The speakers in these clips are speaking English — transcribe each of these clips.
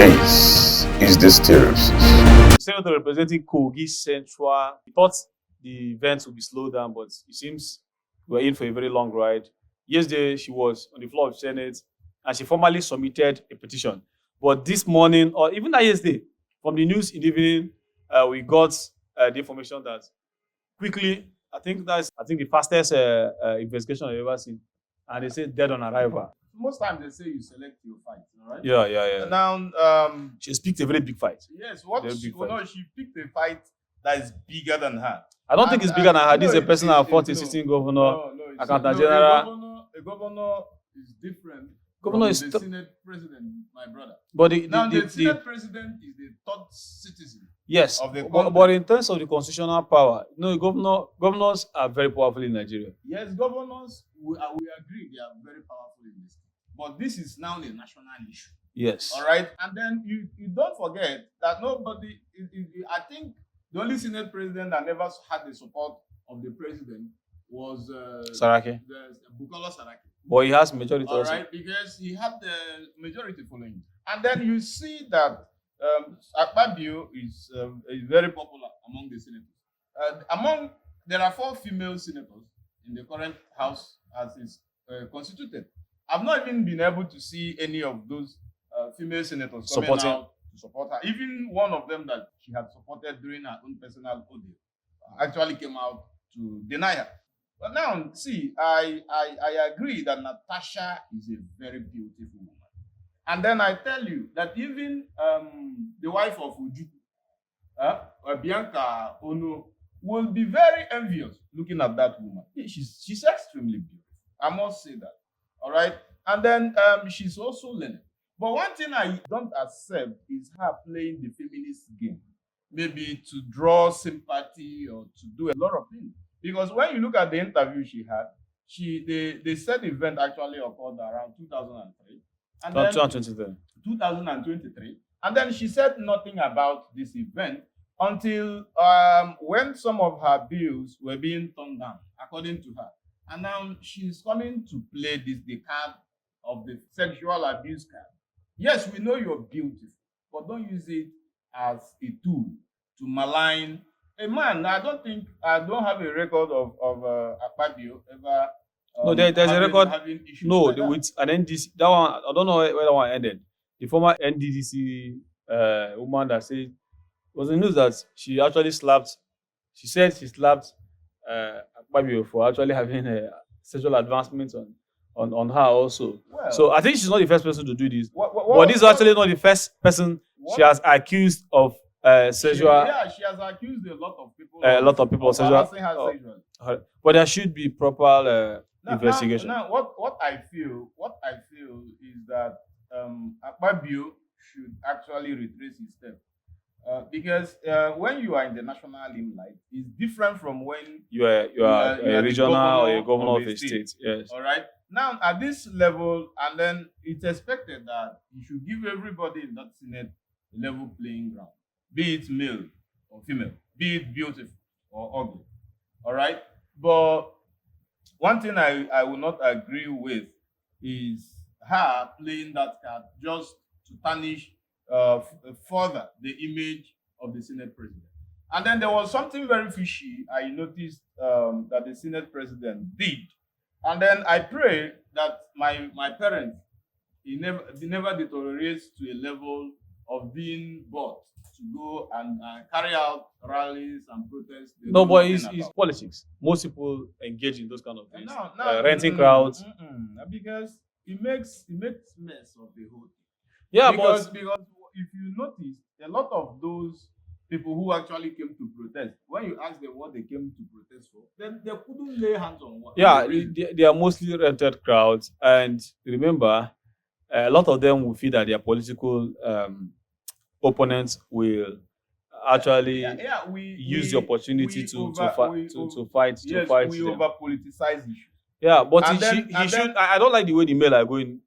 This is the Steropsis. Senator representing Kogi Central. He thought the event would be slowed down, but it seems we're in for a very long ride. Yesterday, she was on the floor of Senate and she formally submitted a petition. But this morning, or even that yesterday, from the news in the evening, we got the information that quickly, I think the fastest investigation I've ever seen. And they say dead on arrival. Most times they say you select your fight, all right? Yeah. Now, She picked a very big fight. yes, she picked a fight that is bigger than her. I don't think it's bigger than her. This is a person that fought a no, sitting governor, No, accountant general. A governor is different. Governor from is the Senate president, my brother. But The Senate president is the third citizen. Yes, of the but in terms of the constitutional power, governors are very powerful in Nigeria. Yes, governors, we agree they are very powerful in this. But this is now a national issue. Yes. All right. And then you don't forget that nobody, I think the only Senate president that never had the support of the president was Saraki. Bukola Saraki. But he has majority All also. right, because he had the majority following. And then you see that Akpabio is very popular among the senators. There are 4 female senators in the current House as is constituted. I've not even been able to see any of those female senators coming out to support her. Even one of them that she had supported during her own personal ordeal actually came out to deny her. But now, see, I agree that Natasha is a very beautiful woman. And then I tell you that even the wife of Uju, Bianca Ono, will be very envious looking at that woman. She's extremely beautiful. I must say that. All right. And then she's also learning. But one thing I don't accept is her playing the feminist game. Maybe to draw sympathy or to do a lot of things. Because when you look at the interview she had, the said event actually occurred around 2003. And then 2023. And then she said nothing about this event until when some of her bills were being turned down, according to her. And now she's coming to play the card of the sexual abuse card. Yes, we know you're beautiful, but don't use it as a tool to malign a man. I don't have a record of Akpabio ever. No, there's a record. No, like with an NDC. That one, I don't know where that one ended. The former NDDC woman that said was the news that she actually slapped. She said she slapped Akpabio for actually having a sexual advancement on her also. Well, so I think she's not the first person to do this. But this is actually not the first person she has accused of sexual. She has accused a lot of people. A lot of people of sexual. harassing her sexually. But there should be proper investigation. Now, what I feel is that Akpabio should actually retrace his steps. Because when you are in the national limelight, it's different from when you are a regional or a governor of a state. Yes. All right. Now, at this level, and then it's expected that you should give everybody in that Senate a level playing ground, be it male or female, be it beautiful or ugly. All right. But one thing I will not agree with is her playing that card just to tarnish further the image of the Senate president. And then there was something very fishy I noticed that the Senate president did. And then I pray that my parents, he never deteriorates to a level of being bought to go and carry out rallies and protests. No, but it's politics. Most people engage in those kind of things. Renting crowds. Because it makes mess of the whole thing. Yeah, because if you notice, a lot of those people who actually came to protest, when you ask them what they came to protest for, then they couldn't lay hands on what. Yeah, they are mostly rented crowds, and remember, a lot of them will feel that their political opponents will actually use the opportunity to fight. Yes, we them. over politicize issues. Yeah, but he should. I don't like the way the mail are going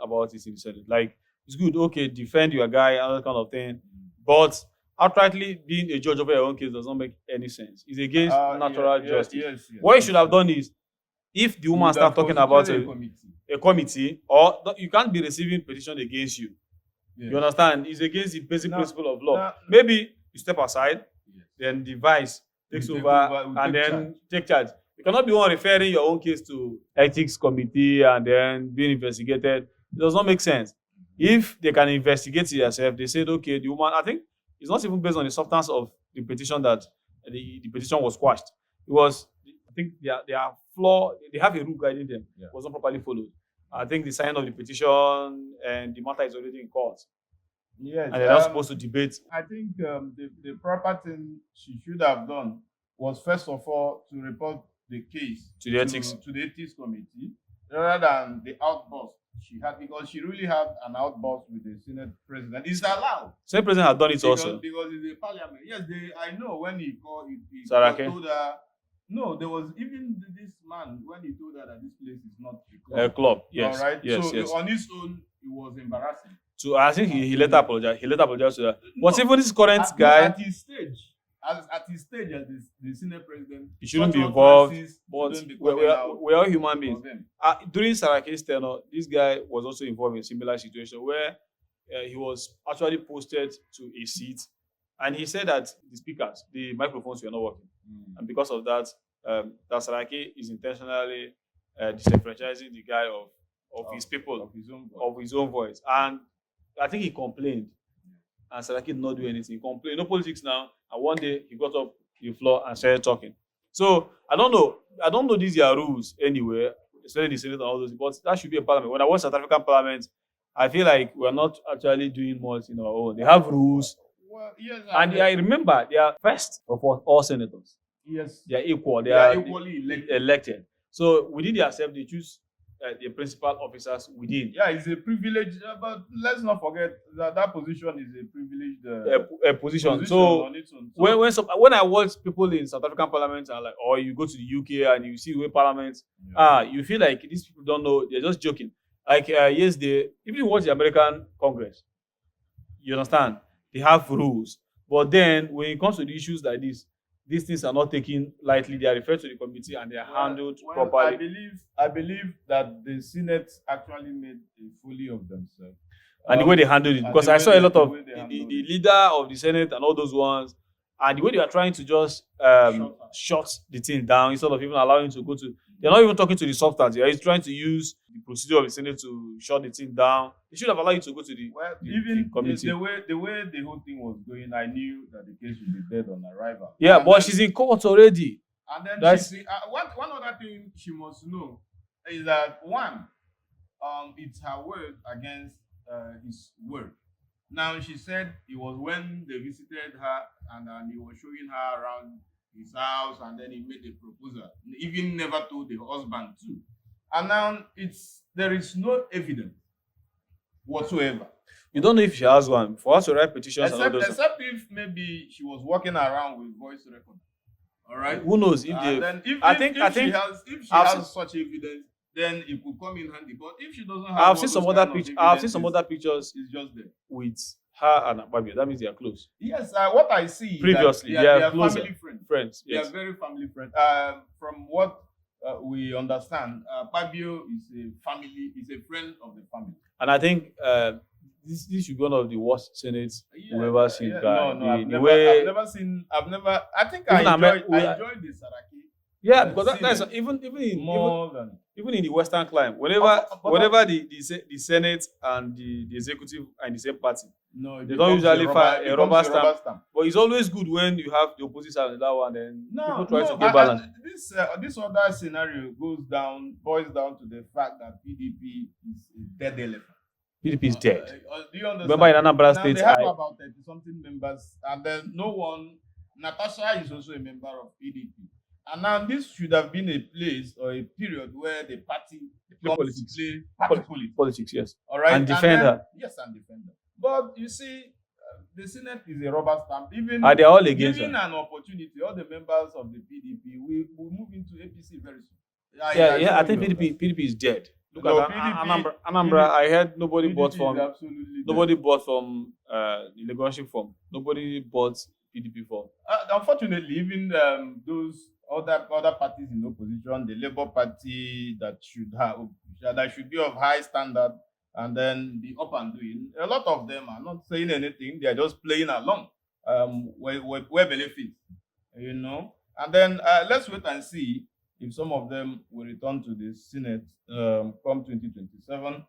about it in the Senate. Like, it's good, okay, defend your guy, and that kind of thing, but outrightly being a judge over your own case does not make any sense. It's against natural justice. Yes. What you should have done is, if the woman start talking about a committee, or you can't be receiving petition against you, Yes. You understand? It's against the basic No, principle of law. no. Maybe you step aside, Yes. then the vice takes We take over, over, we and take then charge. take charge. You cannot be one referring your own case to ethics committee and then being investigated. It does not make sense. If they can investigate it themselves, they said, okay, the woman, I think it's not even based on the substance of the petition that the petition was quashed. It was, I think they are flaw, they have a rule guiding them. Yeah. It was not properly followed. I think the signing of the petition and the matter is already in court. Yes. And they're not supposed to debate. I think the proper thing she should have done was first of all to report the case To the ethics. to the ethics committee rather than the outburst she had, because she really had an outburst with the Senate president. It's allowed. Same president had done it Because also. it's a parliament. Yes, I know when he called, he Sarake? told her. No, there was even this man when he told her that this place is not a club. A club, yes. All right. Yes, so yes. on his own, it was embarrassing. So I think he later apologized. He later apologized to that. But No, even this current at, guy, at his stage, as the Senate president, he shouldn't be such involved. utterances But shouldn't be we're all human for beings. them. During Sarake's tenure, this guy was also involved in a similar situation where he was actually posted to a seat, and he said that the speakers, the microphones were not working, and because of that, that Sarake is intentionally disenfranchising the guy of his people, of his own voice. of his own voice, and I think he complained, and Sarake did not do anything. He complained, no politics now, and one day he got up the floor and started talking. So I don't know these are rules anyway, especially the Senate and all those, but that should be a parliament. When I watch South African parliament, I feel like we're not actually doing much in our own. They have rules, Well, yes, and I remember they are first of all senators. yes, They are equal. They they are are equally elected. elected. So within themselves, they choose the principal officers within. Yeah, it's a privilege, but let's not forget that that position is a privileged A position. So on its own. So, when I watch people in South African parliament and or you go to the UK and you see the way parliament, you feel like these people don't know, they're just joking. Like if you watch the American Congress, you understand, they have rules. But then when it comes to the issues like this, these things are not taken lightly. They are referred to the committee and they are handled properly. I believe that the Senate actually made a fool of themselves. And the way they handled it, and because the I way saw a they- lot the of way they the handled it. leader of the Senate and all those ones, and the way they are trying to just shut the thing down instead of even allowing to go to. They're not even talking to the substance. They're trying to use the procedure of the Senate to shut the thing down. They should have allowed you to go to the Well, the even committee. the way the whole thing was going, I knew that the case would be dead on arrival. Yeah, And but then- she's in court already. And then That's- one other thing she must know is that one, it's her word against his word. Now she said it was when they visited her and he was showing her around his house and then he made a proposal. Even never told the husband too. And now there is no evidence whatsoever. You don't know if she has one. For us to write petitions and all those. Except if maybe she was walking around with voice recorder. All right. Who knows if they? And then if she I've has seen- such evidence, then it could come in handy. But if she doesn't have, I've seen some other pictures. I've seen some other pictures It's just there. with her and Akpabio. That means they are close. Yes, what I see is Previously, that they are they are closer. family friends. Friends. They Yes. are very family friends. From what we understand, Akpabio is a friend of the family. And I think this should be one of the worst senates we've ever seen. Yeah, guy. no, I've The never seen. I think Even I Amer- enjoyed the Saraki. Yeah, because I've that's seen even in the Western climate, whenever But- the Senate and the executive are in the same party, No, They don't usually file a rubber stamp. stamp. but it's always good when you have the opposite side of that one, and No, people try to no, get balance. this other scenario boils down to the fact that PDP is a dead elephant. PDP is dead. Do you understand? Remember in Anambra Now, State, they have about 30-something members, and then Natasha is also a member of PDP. And now this should have been a place or a period where the party play comes politics. to play party politics. Politics, yes. All right, And defend her. Yes, and defend her. But you see, the Senate is a rubber stamp. Even And they're all against given her. an opportunity, all the members of the PDP will move into APC very soon. I think PDP is dead. Look No, at PDP Anambra. I heard nobody bought PDP from is absolutely nobody bought from the negotiation form. Nobody bought PDP form. unfortunately, even those other parties in opposition, the Labour Party that should be of high standard, and then the up and doing. A lot of them are not saying anything; they are just playing along. Where benefit, And then let's wait and see if some of them will return to the Senate come 2027.